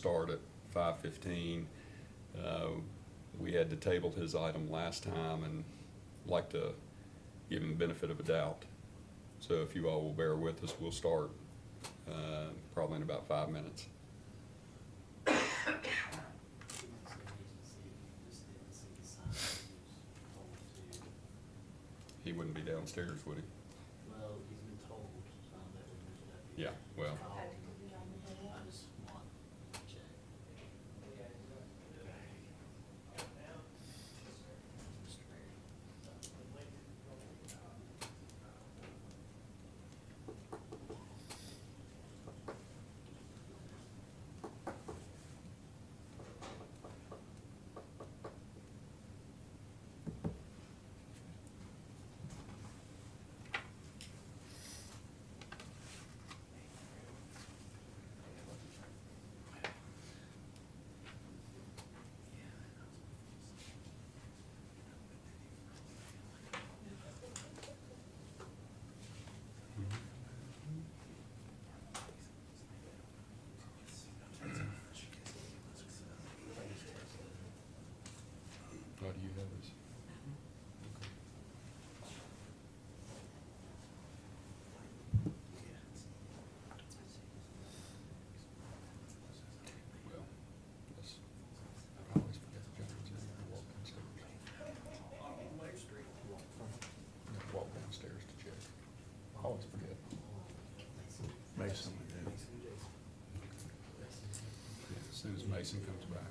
start at 5:15. We had to table his item last time and like to give him the benefit of a doubt. So if you all will bear with us, we'll start probably in about 5 minutes. He wouldn't be downstairs, would he? Well, he's been told that we have to. Yeah, well. I just want to check. How do you have this? Well, that's, I always forget the gentleman's name. I walk downstairs. Walk downstairs to check. I always forget. Mason. As soon as Mason comes back.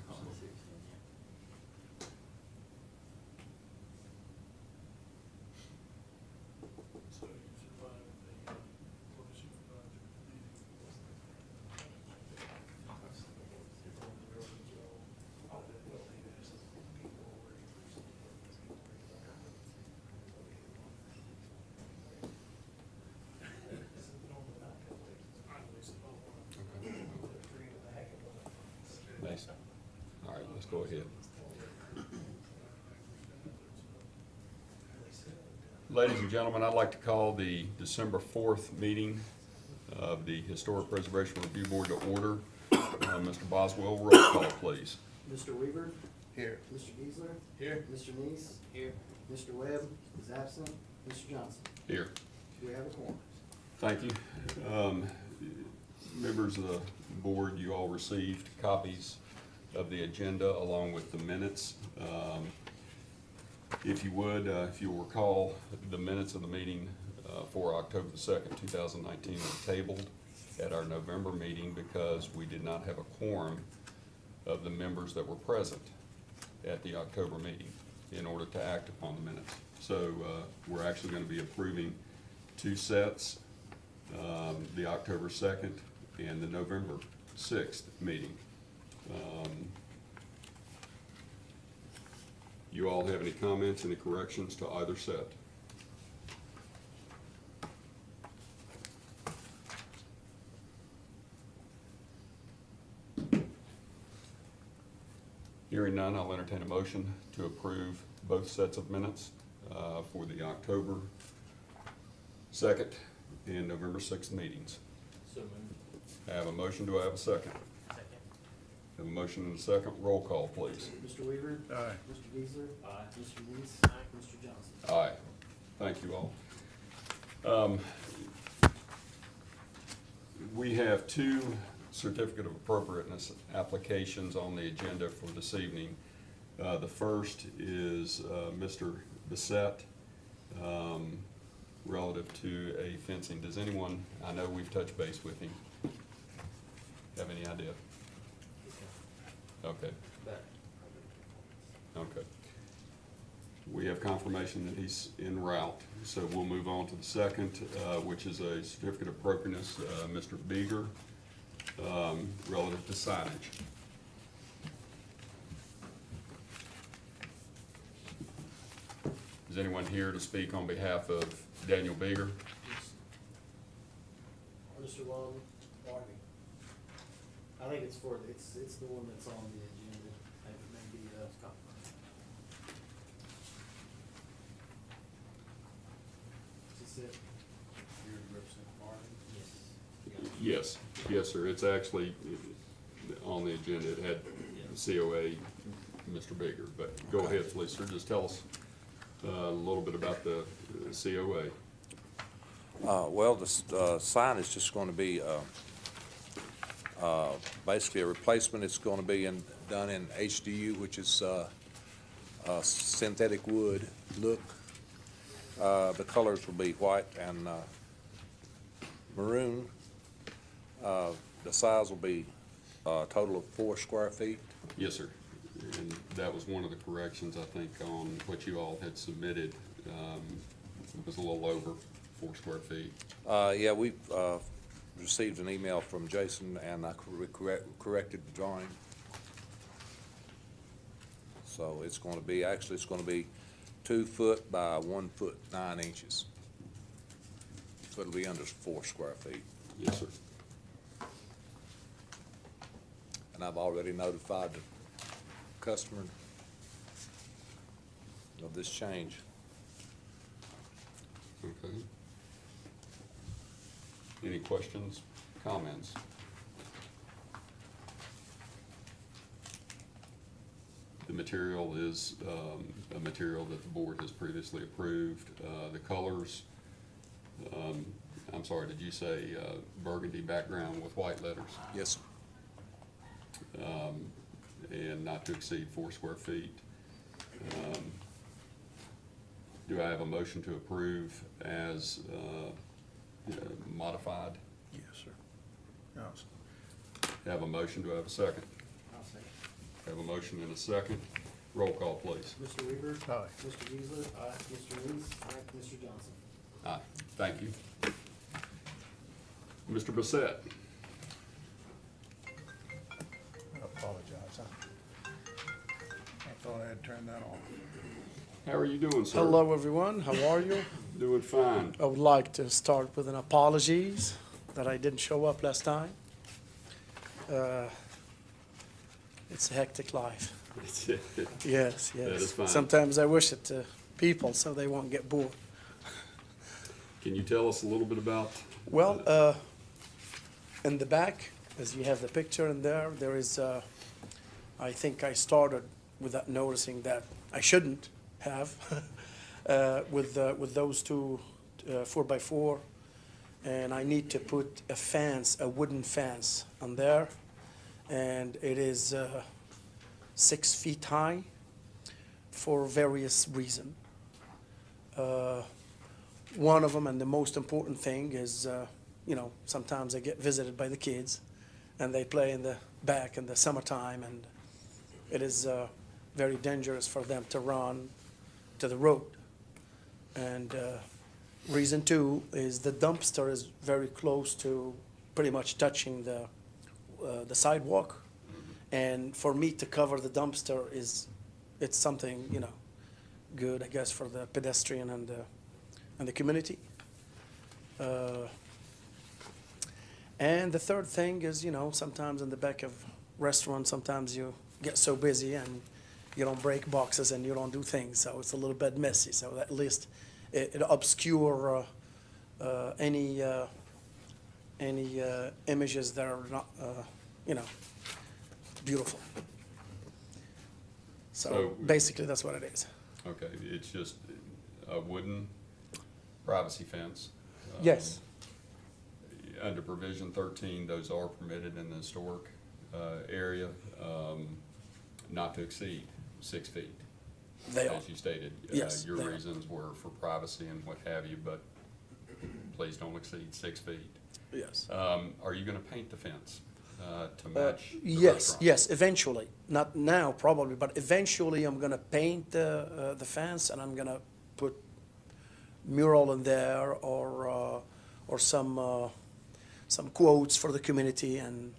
Mason. All right, let's go ahead. Ladies and gentlemen, I'd like to call the December 4th meeting of the Historic Preservation Review Board to order. Mr. Boswell, roll call, please. Mr. Weaver? Here. Mr. Geisler? Here. Mr. Neese? Here. Mr. Webb is absent. Mr. Johnson? Here. Do we have a quorum? Thank you. Members of the board, you all received copies of the agenda along with the minutes. If you would, if you'll recall, the minutes of the meeting for October the 2nd, 2019 were tabled at our November meeting because we did not have a quorum of the members that were present at the October meeting in order to act upon the minutes. So we're actually going to be approving two sets, the October 2nd and the November 6th meeting. You all have any comments, any corrections to either set? Hearing none, I'll entertain a motion to approve both sets of minutes for the October 2nd and November 6th meetings. So moved. I have a motion. Do I have a second? Second. Have a motion and a second. Roll call, please. Mr. Weaver? Aye. Mr. Geisler? Aye. Mr. Neese? Aye. Mr. Johnson? Aye. Thank you all. We have two certificate of appropriateness applications on the agenda for this evening. The first is Mr. Bissett, relative to a fencing. Does anyone, I know we've touched base with him, have any idea? Okay. Okay. We have confirmation that he's en route, so we'll move on to the second, which is a certificate of appropriateness, Mr. Beeger, relative to signage. Is anyone here to speak on behalf of Daniel Beeger? Mr. Walden? I think it's it's the one that's on the agenda. Maybe, is this it? Here to represent Marvin. Yes. Yes, yes, sir. It's actually, on the agenda, it had COA, Mr. Bigger, but go ahead, Felicia, just tell us a little bit about the COA. Well, the sign is just going to be basically a replacement. It's going to be done in HDU, which is synthetic wood look. The colors will be white and maroon. The size will be a total of 4 square feet. Yes, sir. And that was one of the corrections, I think, on what you all had submitted. It was a little over 4 square feet. Yeah, we received an email from Jason, and I corrected the drawing. So it's going to be, actually, it's going to be 2 foot by 1 foot 9 inches. So it'll be under 4 square feet. Yes, sir. And I've already notified the customer of this change. Okay. Any questions, comments? The material is a material that the board has previously approved. The colors, I'm sorry, did you say burgundy background with white letters? Yes, sir. And not to exceed 4 square feet. Do I have a motion to approve as modified? Yes, sir. Yes. Have a motion, do I have a second? I'll second. Have a motion and a second. Roll call, please. Mr. Weaver? Aye. Mr. Geisler? Aye. Mr. Reese? Aye. Mr. Johnson? Aye. Thank you. Mr. Bissett? I apologize. I thought I had turned that on. How are you doing, sir? Hello, everyone. How are you? Doing fine. I would like to start with an apologies that I didn't show up last time. It's a hectic life. Yes, yes. That is fine. Sometimes I wish it to people so they won't get bored. Can you tell us a little bit about? Well, in the back, as you have the picture in there, there is, I think I started without noticing that I shouldn't have, with those two 4x4, and I need to put a fence, a wooden fence on there, and it is 6 feet high for various reasons. One of them, and the most important thing, is sometimes I get visited by the kids, and they play in the back in the summertime, and it is very dangerous for them to run to the road. And reason 2 is the dumpster is very close to pretty much touching the sidewalk, and for me to cover the dumpster it's something good, I guess, for the pedestrian and the community. And the third thing is, sometimes in the back of restaurants, sometimes you get so busy and you don't break boxes and you don't do things, so it's a little bit messy. So at least it obscure any images that are not, beautiful. So So- basically, that's what it is. Okay, it's just a wooden privacy fence. Yes. Under provision 13, those are permitted in the historic area, not to exceed 6 feet. They are. As you stated. Yes, Your they are. reasons were for privacy and what have you, but please don't exceed 6 feet. Yes. Are you gonna paint the fence to match the Yes, restaurant? yes, eventually. Not now, probably, but eventually I'm gonna paint the fence, and I'm gonna put mural in there, or some quotes for the community, and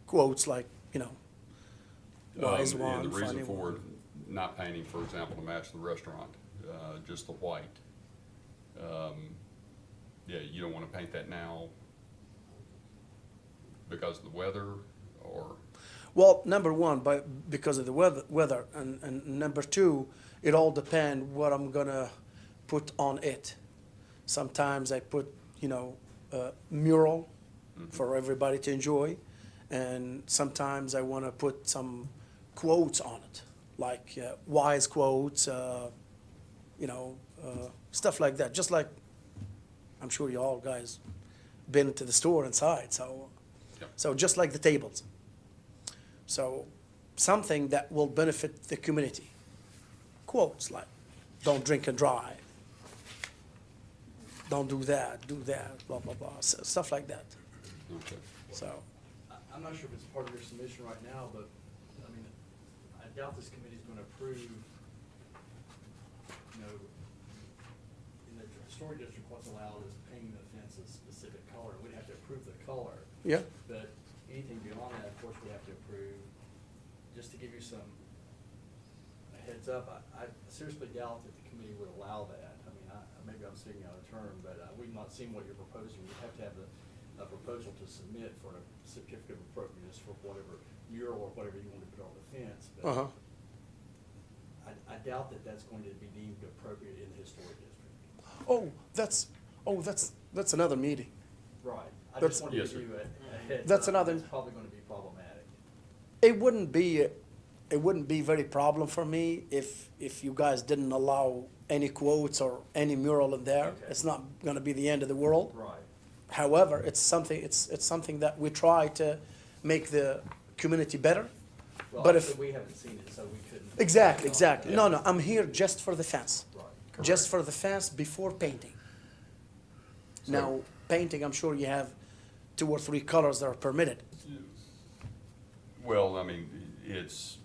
quotes like, wise one, And the reason funny for one. not painting, for example, to match the restaurant, just the white. Yeah, you don't wanna paint that now because of the weather, or? Well, number one, because of the weather, and number 2, it all depends what I'm gonna put on it. Sometimes I put, mural for everybody to enjoy, And sometimes I want to put some quotes on it, like wise quotes, stuff like that. Just like, I'm sure you all guys been to the store inside, so, Yep. so just like the tables. So something that will benefit the community. Quotes like, don't drink and drive. Don't do that, blah, blah, blah, stuff like that. Okay. So, I'm not sure if it's part of your submission right now, but, I mean, I doubt this committee's gonna approve, in the historic district, what's allowed is painting the fence a specific color, we'd have to approve the color. yeah, But anything beyond that, of course, we have to approve. Just to give you some heads up, I seriously doubt that the committee would allow that. I mean, maybe I'm speaking out of turn, but we've not seen what you're proposing. You have to have a proposal to submit for a certificate of appropriateness for whatever mural or whatever you want to put on the fence. But uh-huh. I doubt that that's going to be deemed appropriate in the historic district. That's another meeting. Right. I That's- just wanted to Yes, give sir. you a heads That's up. another- It's probably going to be problematic. It wouldn't be very problem for me if you guys didn't allow any quotes or any mural in there. Okay. It's not gonna be the end of the world. Right. However, it's something that we try to make the community better. Well, But if, obviously, we haven't seen it, so we couldn't. exactly. No, I'm here just for the fence. Right. Just for the fence before painting. Now, painting, I'm sure you have 2 or 3 colors that are permitted. Well, I mean, it's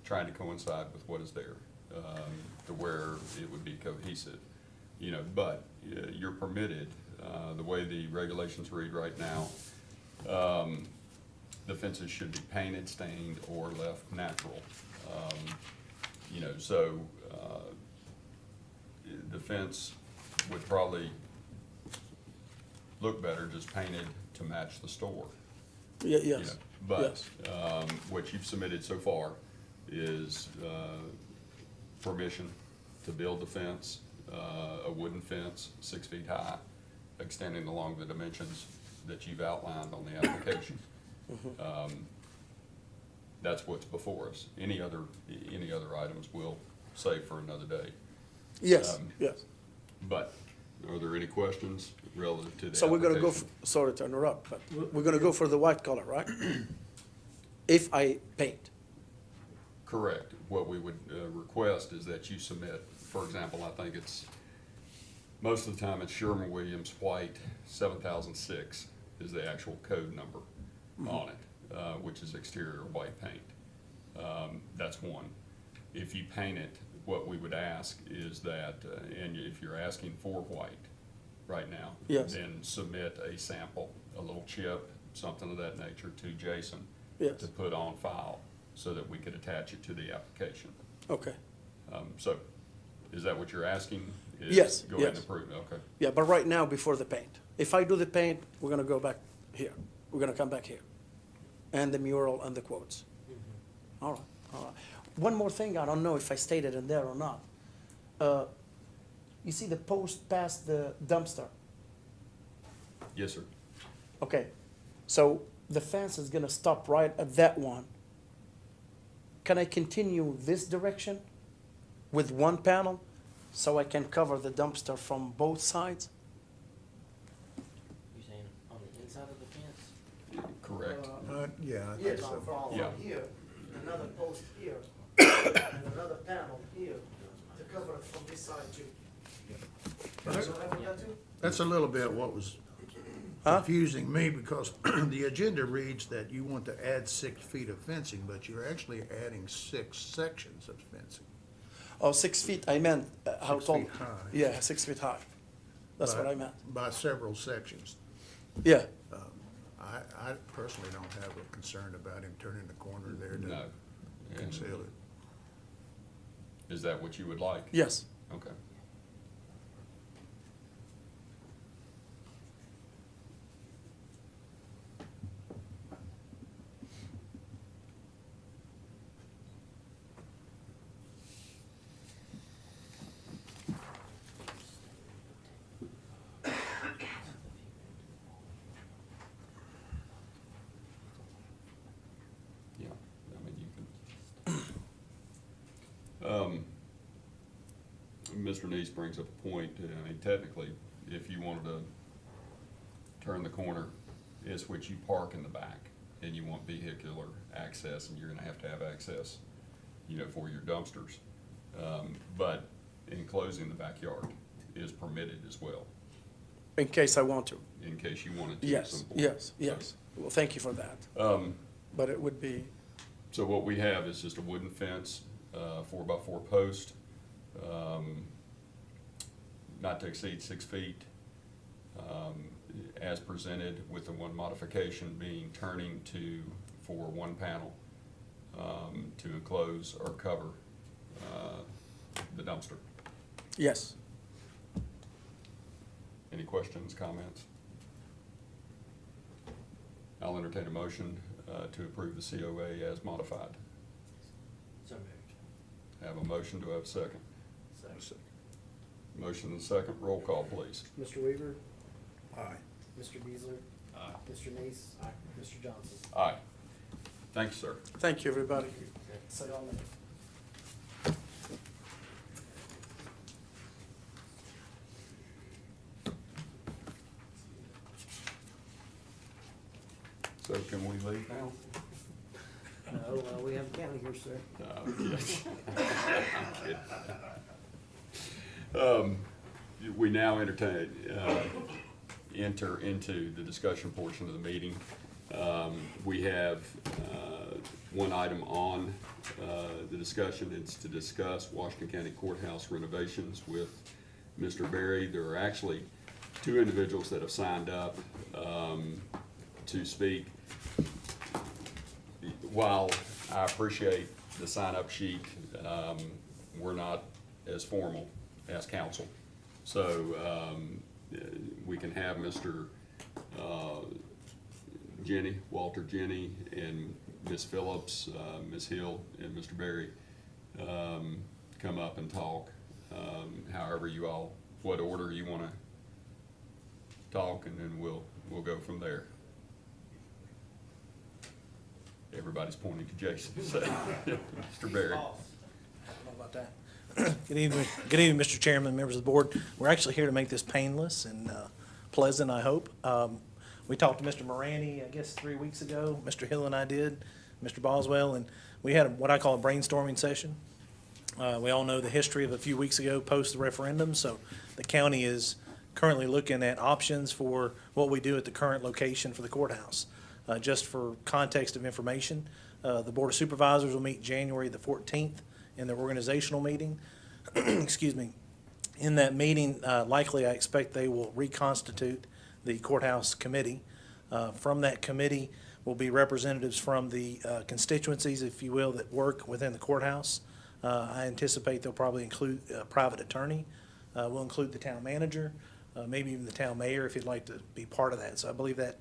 trying to coincide with what is there, to where it would be cohesive, but you're permitted, the way the regulations read right now, the fences should be painted, stained, or left natural. So the fence would probably look better just painted to match the store. Yes, you know. But, yes. what you've submitted so far is, permission to build the fence, a wooden fence, 6 feet high, extending along the dimensions that you've outlined on the application. That's what's before us. Any other items we'll save for another day. Yes, Um, yes. But, are there any questions relative to the So we're gonna go, application? sorry to interrupt, but we're gonna go for the white color, right? If I paint. Correct. What we would request is that you submit, for example, I think it's, most of the time it's Sherman-Williams White 7006 is the actual code number on it, which is exterior white paint. That's one. If you paint it, what we would ask is that, and if you're asking for white right now, Yes. then submit a sample, a little chip, something of that nature to Jason Yes. to put on file so that we could attach it to the application. Okay. So, is that what you're asking? Is Yes, Go ahead and yes. approve, okay. Yeah, but right now, before the paint. If I do the paint, we're gonna go back here. We're gonna come back here. And the mural and the quotes. All right, all right. One more thing, I don't know if I stated in there or not. You see the post past the dumpster? Yes, sir. Okay, so the fence is gonna stop right at that one. Can I continue this direction with one panel so I can cover the dumpster from both sides? You saying on the inside of the fence? Correct. Yeah, I think Yes, so. from Yeah. here, another post here, and another panel here to cover it from this side too. That's- So have we got to? That's a little bit what was Huh? confusing me, because the agenda reads that you want to add 6 feet of fencing, but you're actually adding 6 sections of fencing. Oh, 6 feet, I meant, how 6 tall? feet high. Yeah, 6 feet high. That's what by- I meant. By several sections. Yeah, I personally don't have a concern about him turning the corner there No. to And conceal it. is that what you would like? yes. Okay. Mr. Neese brings up a point. I mean, technically, if you wanted to turn the corner, is which you park in the back, and you want vehicular access, and you're gonna have to have access, you know, for your dumpsters. But enclosing the backyard is permitted as well, In case I want to. in case you wanted to at Yes, some point. yes, yes. Well, thank you for that. But it would be, So what we have is just a wooden fence, 4x4 post, not to exceed 6 feet, as presented, with the one modification being turning for one panel, to enclose or cover, the dumpster. yes. Any questions, comments? I'll entertain a motion, to approve the COA as modified. So moved. Have a motion, do I have a second? Second. Motion and second, roll call, please. Mr. Weaver? Aye. Mr. Beazler? Aye. Mr. Neese? Aye. Mr. Johnson? Aye. Thank you, sir. Thank you, everybody. Say all names. So can we leave now? No, we have county here, sir. We now enter into the discussion portion of the meeting. We have one item on the discussion. It's to discuss Washington County Courthouse renovations with Mr. Berry. There are actually two individuals that have signed up to speak. While I appreciate the sign-up sheet, we're not as formal as council. So we can have Mr. Walter Jenny, and Ms. Phillips, Ms. Hill, and Mr. Berry come up and talk. However you all, what order you want to talk, and then we'll go from there. Everybody's pointing to Jason, so, Mr. Berry. I don't know about that. Good evening, Mr. Chairman, members of the board. We're actually here to make this painless and pleasant, I hope. We talked to Mr. Morani, I guess, 3 weeks ago. Mr. Hill and I did, Mr. Boswell, and we had what I call a brainstorming session. We all know the history of a few weeks ago, post the referendum, so the county is currently looking at options for what we do at the current location for the courthouse. Just for context of information, the Board of Supervisors will meet January the 14th in their organizational meeting. Excuse me. In that meeting, likely I expect they will reconstitute the courthouse committee. From that committee will be representatives from the constituencies, if you will, that work within the courthouse. I anticipate they'll probably include a private attorney. We'll include the town manager, maybe even the town mayor if you'd like to be part of that. So I believe that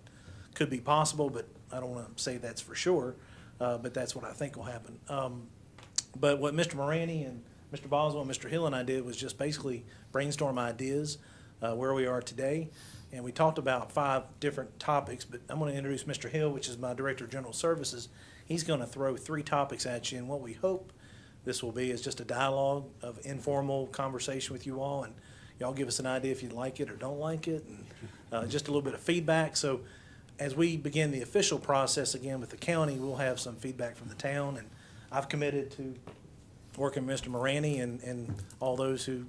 could be possible, but I don't want to say that's for sure, but that's what I think will happen. But what Mr. Morani and Mr. Boswell and Mr. Hill and I did was just basically brainstorm ideas where we are today. And we talked about 5 different topics, but I'm going to introduce Mr. Hill, which is my Director of General Services. He's going to throw 3 topics at you, and what we hope this will be is just a dialogue of informal conversation with you all, and y'all give us an idea if you like it or don't like it, and just a little bit of feedback. So as we begin the official process again with the county, we'll have some feedback from the town, and I've committed to working with Mr. Morani and all those who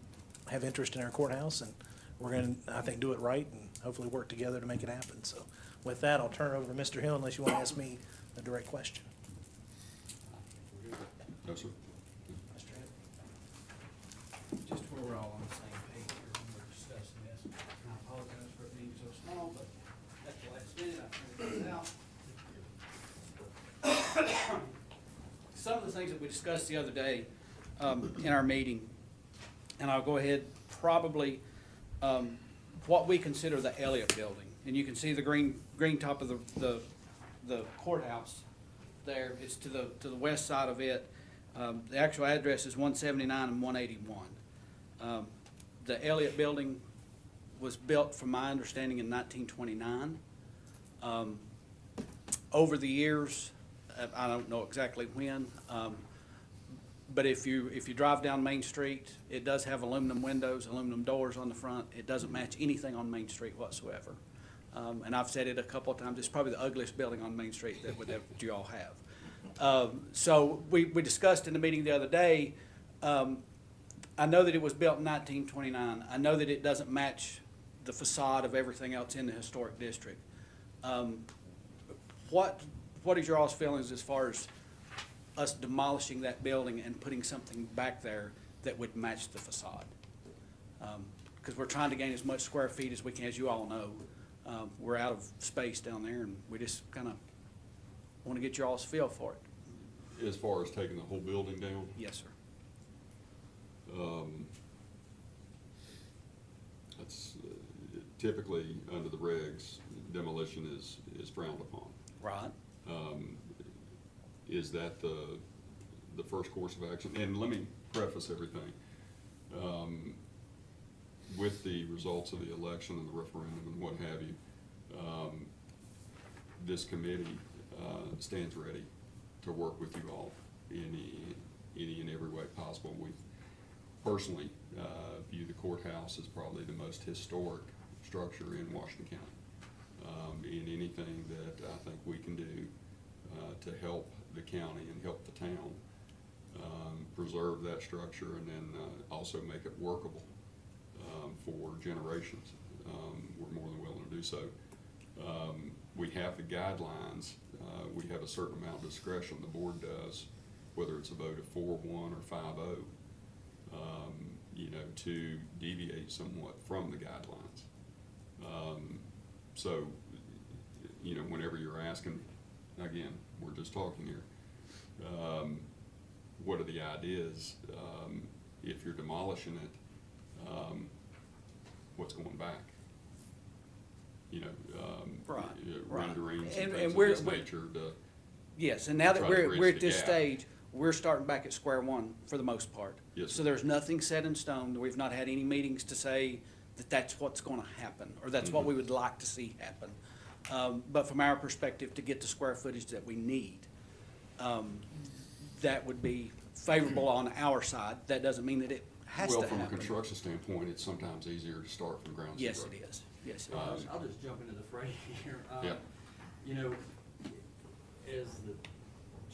have interest in our courthouse, and we're going to, I think, do it right and hopefully work together to make it happen. So with that, I'll turn it over to Mr. Hill unless you want to ask me a direct question. No, sir. Just where we're all on the same page here when we're discussing this. And I apologize for it being so small, but at the last minute, I figured this out. Some of the things that we discussed the other day in our meeting, and I'll go ahead, probably what we consider the Elliott Building. And you can see the green top of the courthouse there. It's to the west side of it. The actual address is 179 and 181. The Elliott Building was built, from my understanding, in 1929. Over the years, I don't know exactly when, But if you drive down Main Street, it does have aluminum windows, aluminum doors on the front. It doesn't match anything on Main Street whatsoever. And I've said it a couple of times, it's probably the ugliest building on Main Street that you all have. So we discussed in the meeting the other day, I know that it was built in 1929. I know that it doesn't match the facade of everything else in the historic district. What is your all's feelings as far as us demolishing that building and putting something back there that would match the facade? Because we're trying to gain as much square feet as we can, as you all know. We're out of space down there, and we just kind of want to get your all's feel for it. As far as taking the whole building down, Yes, sir. that's typically, under the regs, demolition is frowned upon. Right. Is that the first course of action? And let me preface everything. With the results of the election and the referendum and what have you, this committee stands ready to work with you all in any and every way possible. We personally view the courthouse as probably the most historic structure in Washington County. In anything that I think we can do to help the county and help the town preserve that structure and then also make it workable for generations, we're more than willing to do so. We have the guidelines. We have a certain amount of discretion, the board does, whether it's a vote of 4-1 or 5-0, to deviate somewhat from the guidelines. So, whenever you're asking, again, we're just talking here, what are the ideas? If you're demolishing it, what's going back? Right, right. Renderings And and things of we're- this nature to. Yes, and now that Try to we're bridge at the this gap. stage, we're starting back at square one for the most part. Yes, So sir. there's nothing set in stone. We've not had any meetings to say that that's what's gonna happen, or that's what Mhm. we would like to see happen. But from our perspective, to get the square footage that we need, that would be favorable on our side. That doesn't mean that it has to Well, from a happen. construction standpoint, it's sometimes easier to start from ground zero. Yes, it is. Yes, it Well, is. I'll just jump into the fray here. Yeah. You know, as the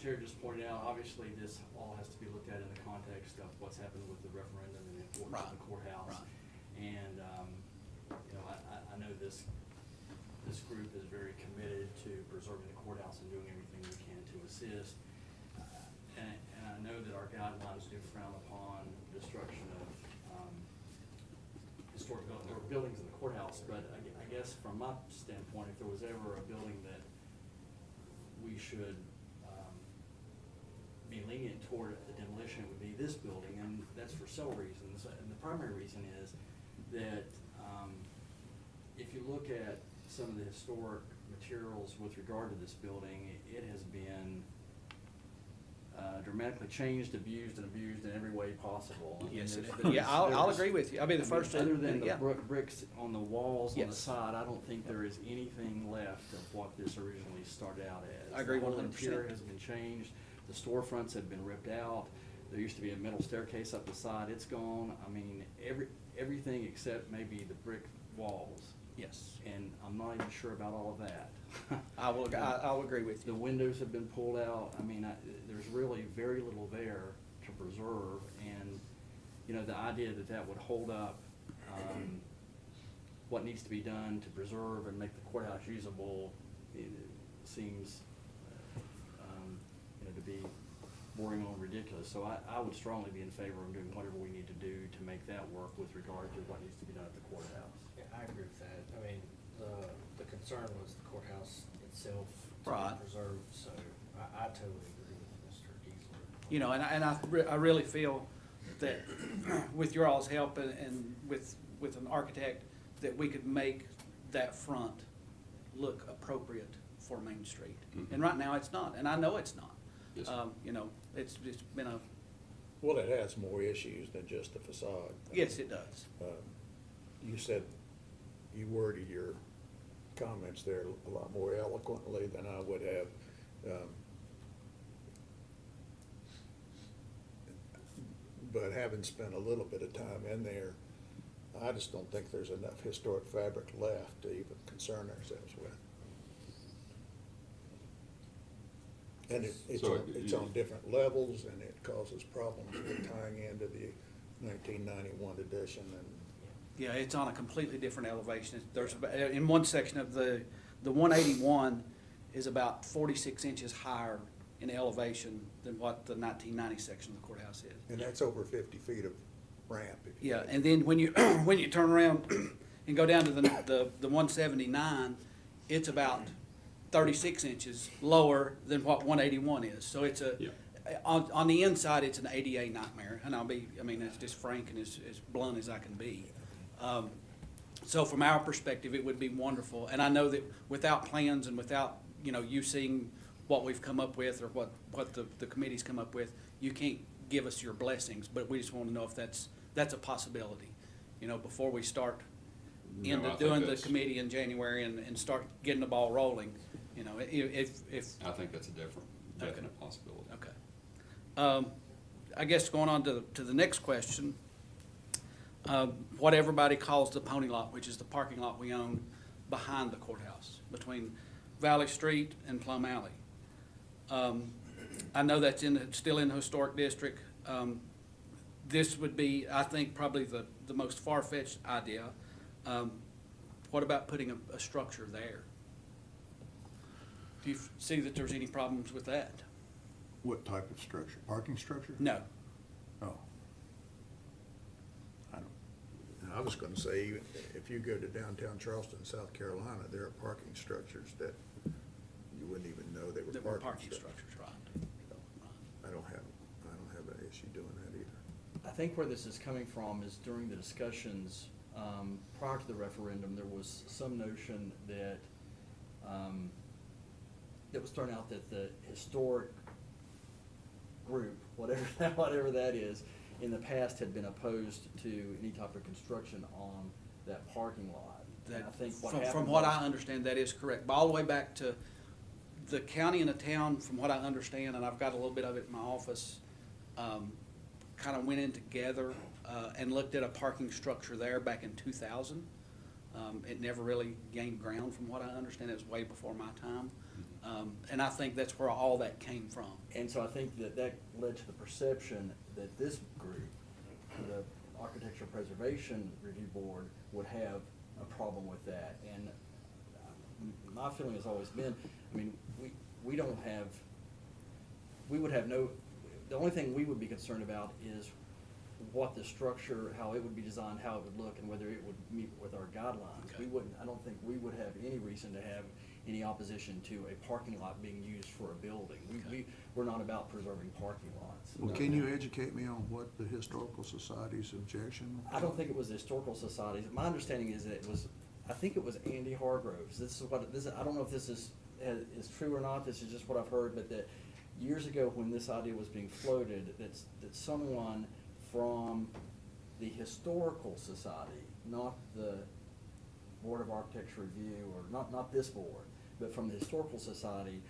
chair just pointed out, obviously this all has to be looked at in the context of what's happened with the referendum and the importance of the Right, courthouse. right. And, I know this group is very committed to preserving the courthouse and doing everything we can to assist. And I know that our guidelines do frown upon destruction of, historic buildings in the courthouse, but I guess from my standpoint, if there was ever a building that we should, be lenient toward the demolition, it would be this building, and that's for several reasons. And the primary reason is that, if you look at some of the historic materials with regard to this building, it has been dramatically changed, abused, and abused in every way possible. I mean, Yes, it there's- is. Yeah, I'll there's- agree with you. I'll be the first to, Other than the yeah. bricks on the walls on the Yes. side, I don't think there is anything left of what this originally started out as. I agree The whole 100%. interior has been changed, the storefronts have been ripped out, there used to be a metal staircase up the side, it's gone. I mean, everything except maybe the brick walls. Yes. And I'm not even sure about all of that. I'll agree with The you. windows have been pulled out. I mean, there's really very little there to preserve, and, the idea that that would hold up, what needs to be done to preserve and make the courthouse usable, it seems, to be bordering on ridiculous. So I would strongly be in favor of doing whatever we need to do to make that work with regard to what needs to be done at the courthouse. Yeah, I agree with that. I mean, the concern was the courthouse itself to Right. be preserved, so I totally agree with Mr. Geisler. I really feel that with your all's help and with an architect, that we could make that front look appropriate for Main Street. Mhm. And right now, it's not, and I know it's not. Yes, sir. It's been a, Well, it has more issues than just the facade. yes, it does. You said, you worded your comments there a lot more eloquently than I would have. But having spent a little bit of time in there, I just don't think there's enough historic fabric left to even concern ourselves with. And So it's on different levels, and it causes problems with tying into the 1991 edition, and Yeah, it's on a completely different elevation. There's, in one section of the 181 is about 46 inches higher in elevation than what the 1990 section of the courthouse is. and that's over 50 feet of ramp. if you Yeah, take it. and then when you, when you turn around and go down to the 179, it's about 36 inches lower than what 181 is. So it's Yeah. on the inside, it's an ADA nightmare, and I mean, it's just frank and as blunt as I can be. So from our perspective, it would be wonderful, and I know that without plans and without, you seeing what we've come up with or what the committee's come up with, you can't give us your blessings, but we just want to know if that's a possibility, before we start No, I into think doing the that's- committee in January and start getting the ball rolling, if, I think that's a definite possibility. okay. I guess going on to the next question, what everybody calls the pony lot, which is the parking lot we own behind the courthouse, between Valley Street and Plum Alley. I know that's still in the historic district. This would be, I think, probably the most far-fetched idea. What about putting a structure there? Do you see that there's any problems with that? What type of structure? Parking structure? No. Oh. I was gonna say, even if you go to downtown Charleston, South Carolina, there are parking structures that you wouldn't even know they were There were parking parking structures. structures, right. I don't have an issue doing that either. I think where this is coming from is during the discussions, prior to the referendum, there was some notion that, it was thrown out that the historic group, whatever that is, in the past had been opposed to any type of construction on that parking lot. And I think what happened From what I was- understand, that is correct. But all the way back to the county and the town, from what I understand, and I've got a little bit of it in my office, kind of went in together and looked at a parking structure there back in 2000. It never really gained ground, from what I understand. It was way before my time. And I think that's where all that came from. And so I think that led to the perception that this group, the Architectural Preservation Review Board, would have a problem with that. And my feeling has always been, I mean, we don't have, we would have no, the only thing we would be concerned about is what the structure, how it would be designed, how it would look, and whether it would meet with our guidelines. Okay. I don't think we would have any reason to have any opposition to a parking lot being used for a building. We're not about preserving parking lots. Well, can you educate me on what the Historical Society's objection? I don't think it was the Historical Society. My understanding is that it was, I think it was Andy Hargroves. This is what, I don't know if this is true or not, this is just what I've heard, but that years ago when this idea was being floated, that someone from the Historical Society, not the Board of Architecture Review, or not this board, but from the Historical Society,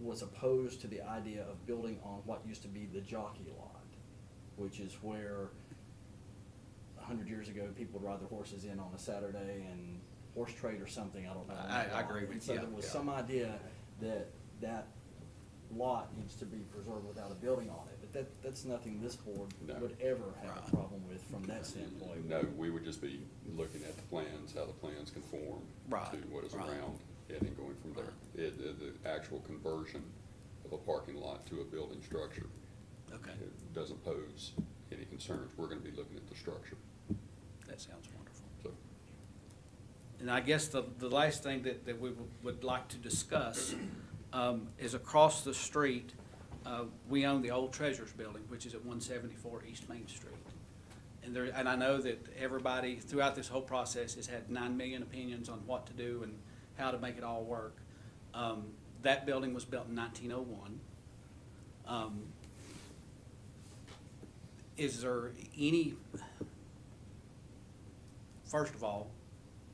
was opposed to the idea of building on what used to be the jockey lot, which is where 100 years ago, people would ride their horses in on a Saturday and horse trade or something, I don't know. I agree with And so you. there was Yeah. some idea that lot needs to be preserved without a building on it, but that's nothing this board No. would ever have Right. a problem with from that standpoint. No, we would just be looking at the plans, how the plans conform Right, to what is right. around, and then going from there. The actual conversion of a parking lot to a building structure, Okay, it doesn't pose any concerns. We're gonna be looking at the structure, that sounds wonderful. so. And I guess the last thing that we would like to discuss is across the street, we own the old Treasures Building, which is at 174 East Main Street. And I know that everybody throughout this whole process has had 9 million opinions on what to do and how to make it all work. That building was built in 1901. Is there any, first of all,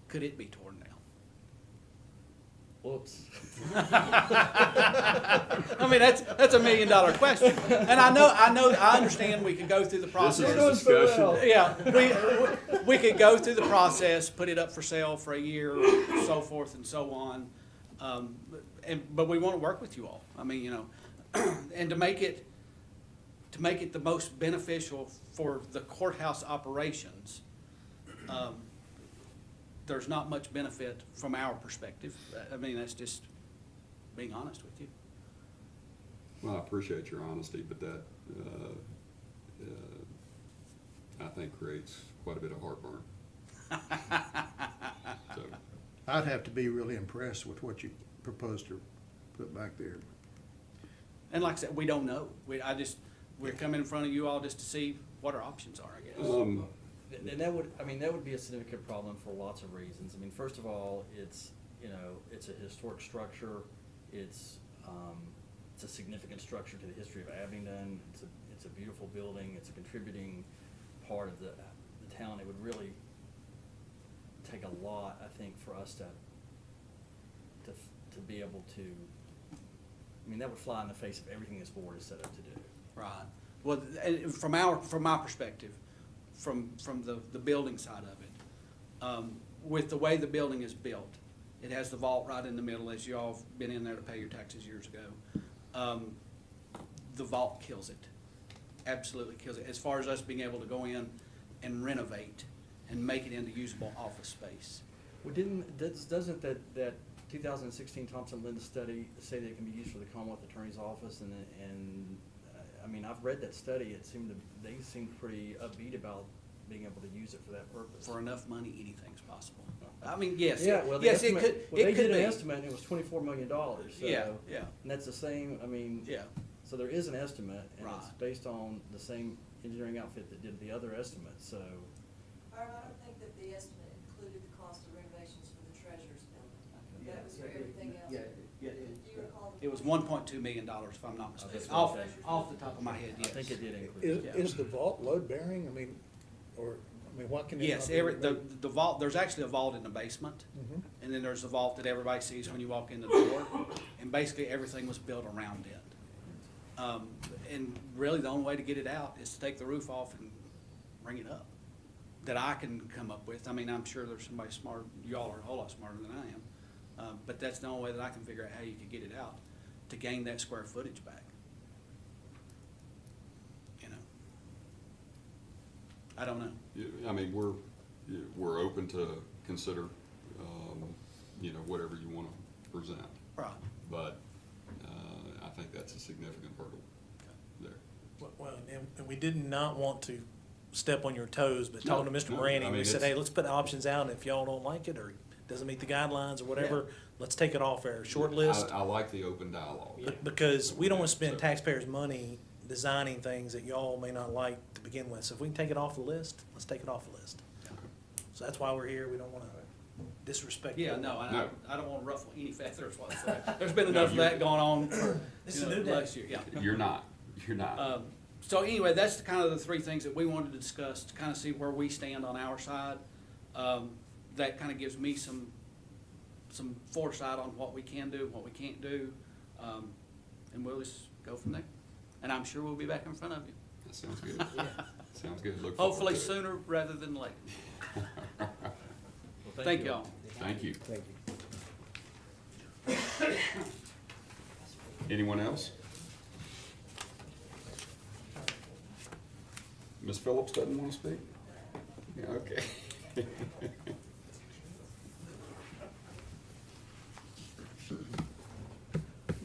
could it be torn down? Whoops. I mean, that's a $1 million question. And I understand we could go through the This process. is a discussion. Yeah, we could go through the process, put it up for sale for a year, so forth and so on. But we want to work with you all. I mean, you know, and to make it the most beneficial for the courthouse operations, there's not much benefit from our perspective. I mean, that's just being honest with you. Well, I appreciate your honesty, but that, I think creates quite a bit of heartburn. So, I'd have to be really impressed with what you proposed to put back there. And like I said, we don't know. We're coming in front of you all just to see what our options are, I guess. And that would be a significant problem for lots of reasons. I mean, first of all, it's a historic structure. It's a significant structure to the history of Abingdon. It's a beautiful building. It's a contributing part of the town. It would really take a lot, I think, for us to be able to, I mean, that would fly in the face of everything this board is set up to do. Right. Well, and from my perspective, from the building side of it, with the way the building is built, it has the vault right in the middle, as you all have been in there to pay your taxes years ago. The vault kills it, absolutely kills it, as far as us being able to go in and renovate and make it into usable office space. Well, doesn't that 2016 Thompson-Linda study say that it can be used for the Commonwealth Attorney's Office? And I mean, I've read that study. They seemed pretty upbeat about being able to use it for that purpose. For enough money, anything's possible. I mean, yes, Yeah, well, yes, it could, well, they it could did an be. estimate, and it was $24 million. So, Yeah, yeah. And that's the same. I mean, Yeah. So there is an estimate, and it's Right. based on the same engineering outfit that did the other estimate. So, Barb, I don't think that the estimate included the cost of renovations for the treasurer's building. That was for everything else. Do you recall? It was $1.2 million, if I'm not mistaken, that's what it off the top of my head, I yes. think it did include. Is the vault load bearing? I mean, what can it Yes, not be the vault, there's actually a vault in the basement, Mhm. and then there's the vault that everybody sees when you walk in the door, and basically everything was built around it. And really, the only way to get it out is to take the roof off and bring it up, that I can come up with. I mean, I'm sure there's somebody smart, y'all are a whole lot smarter than I am, but that's the only way that I can figure out how you could get it out to gain that square footage back. You know? I don't know. I mean, we're open to consider, whatever you want to present. Right. But I think that's a significant hurdle there. Well, and we did not want to step on your toes, but talking to No, Mr. no, Moraney, I we mean, said, it's- hey, let's put options out, and if y'all don't like it, or doesn't meet the guidelines or whatever, let's take it off our short list. I like the open dialogue. Because we don't want to spend So- taxpayers' money designing things that y'all may not like to begin with. So if we can take it off the list, let's take it off the list. So that's why we're here. We don't want to disrespect. Yeah, the- no, No. I don't want to ruffle any feathers whatsoever. There's been enough of that going on for, This is a new day. last year, yeah. You're not. So anyway, that's kind of the three things that we wanted to discuss, to kind of see where we stand on our side. That kind of gives me some foresight on what we can do, what we can't do, and we'll just go from there. And I'm sure we'll be back in front of you, That sounds good. Sounds good. Look forward hopefully to it. sooner rather than later. Well, Thank y'all. Thank you. Thank you. Anyone else? Ms. Phillips doesn't want to speak? Yeah, okay.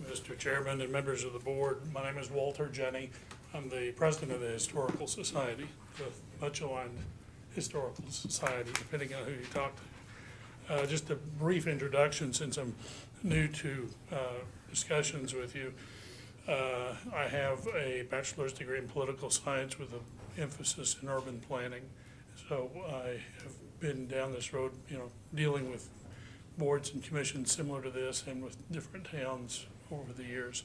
Mr. Chairman and members of the board, my name is Walter Jenny. I'm the president of the Historical Society, the Much Aligned Historical Society, depending on who you talk to. Just a brief introduction, since I'm new to discussions with you. I have a bachelor's degree in political science with an emphasis in urban planning. So I have been down this road, dealing with boards and commissions similar to this and with different towns over the years.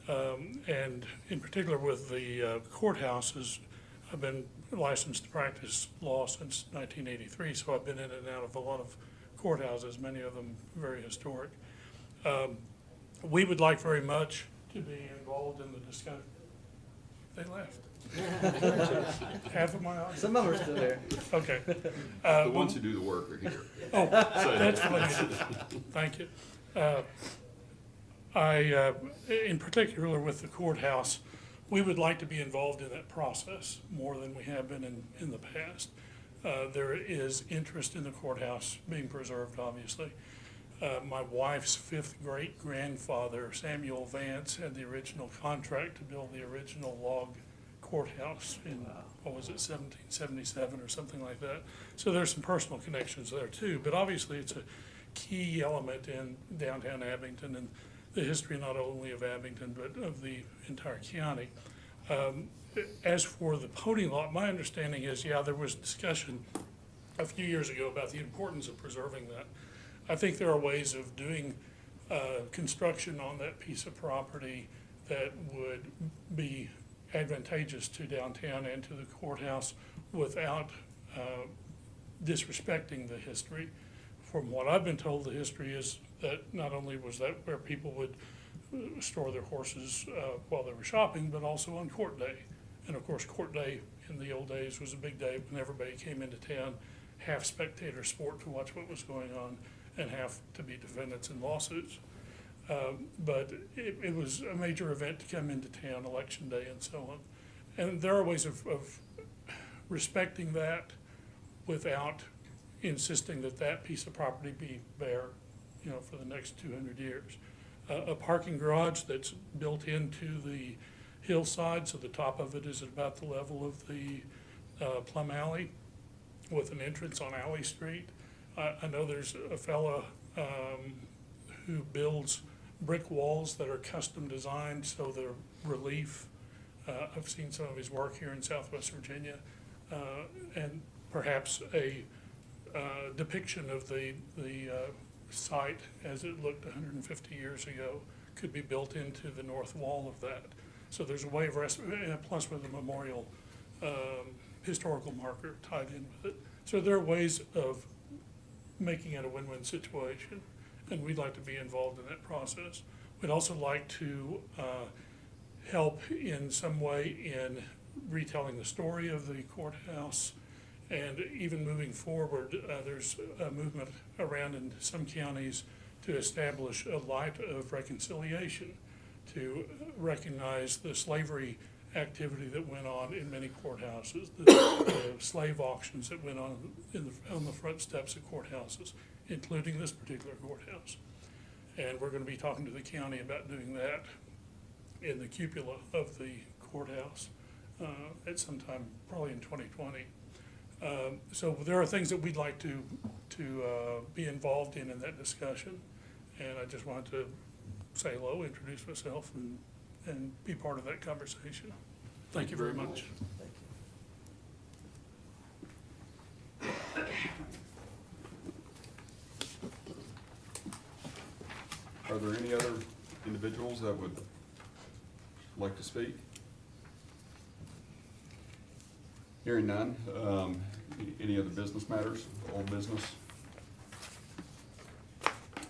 And in particular with the courthouses, I've been licensed to practice law since 1983, so I've been in and out of a lot of courthouses, many of them very historic. We would like very much to be involved in the discussion. They left. Half of my audience. Some of them are still there. Okay. The ones who do the work are here. Oh, that's funny. Thank you. In particular with the courthouse, we would like to be involved in that process more than we have been in the past. There is interest in the courthouse being preserved, obviously. My wife's fifth great-grandfather, Samuel Vance, had the original contract to build the original log courthouse in, what was it, 1777 or something like that. So there's some personal connections there too, but obviously it's a key element in downtown Abington and the history not only of Abington, but of the entire county. As for the pony lot, my understanding is, yeah, there was discussion a few years ago about the importance of preserving that. I think there are ways of doing construction on that piece of property that would be advantageous to downtown and to the courthouse without disrespecting the history. From what I've been told, the history is that not only was that where people would store their horses while they were shopping, but also on court day. And of course, court day in the old days was a big day when everybody came into town, half spectator sport to watch what was going on and half to be defendants in lawsuits. But it was a major event to come into town, election day and so on. And there are ways of respecting that without insisting that that piece of property be bare, you know, for the next 200 years. A parking garage that's built into the hillside, so the top of it is at about the level of the Plum Alley with an entrance on Alley Street. I know there's a fella who builds brick walls that are custom designed, so they're relief. I've seen some of his work here in Southwest Virginia, and perhaps a depiction of the site as it looked 150 years ago could be built into the north wall of that. So there's a way of plus with a memorial historical marker tied in with it. So there are ways of making it a win-win situation, and we'd like to be involved in that process. We'd also like to help in some way in retelling the story of the courthouse, and even moving forward, there's a movement around in some counties to establish a light of reconciliation to recognize the slavery activity that went on in many courthouses, the slave auctions that went on on the front steps of courthouses, including this particular courthouse. And we're going to be talking to the county about doing that in the cupola of the courthouse at some time, probably in 2020. So there are things that we'd like to be involved in that discussion. And I just wanted to say hello, introduce myself, and be part of that conversation. Thank you very much. Are there any other individuals that would like to speak? Hearing none. Any other business matters, old business?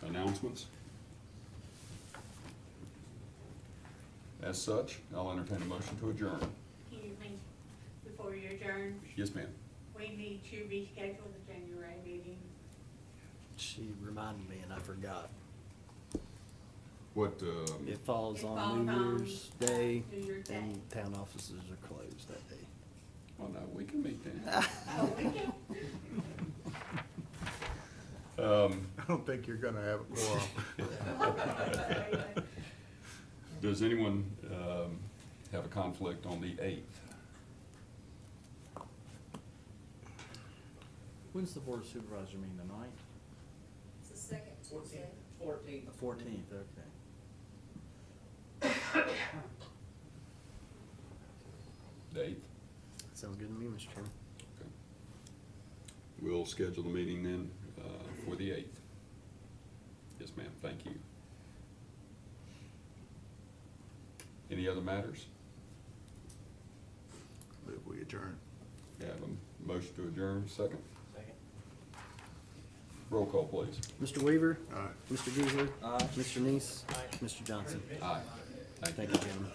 Announcements? As such, I'll entertain a motion to adjourn. Excuse me, before you adjourn, Yes, ma'am. we need to reschedule the January meeting. She reminded me and I forgot. What, It falls It on falls New on, Year's Day New Year's Day. and town offices are closed that day. oh no, we can meet then. Oh, we can. I don't think you're gonna have a quorum. Does anyone have a conflict on the 8th? When's the board of supervisor meeting, the ninth? It's the second Tuesday. 14th. The 14th, okay. The 8th? Sounds good to me, Mr. Chairman. Okay. We'll schedule the meeting then for the 8th. Yes, ma'am, thank you. Any other matters? Move we adjourn. We have a motion to adjourn, second. Second. Roll call, please. Mr. Weaver? Aye. Mr. Geisler? Mr. Neese? Mr. Johnson? Aye. Thank you, gentlemen.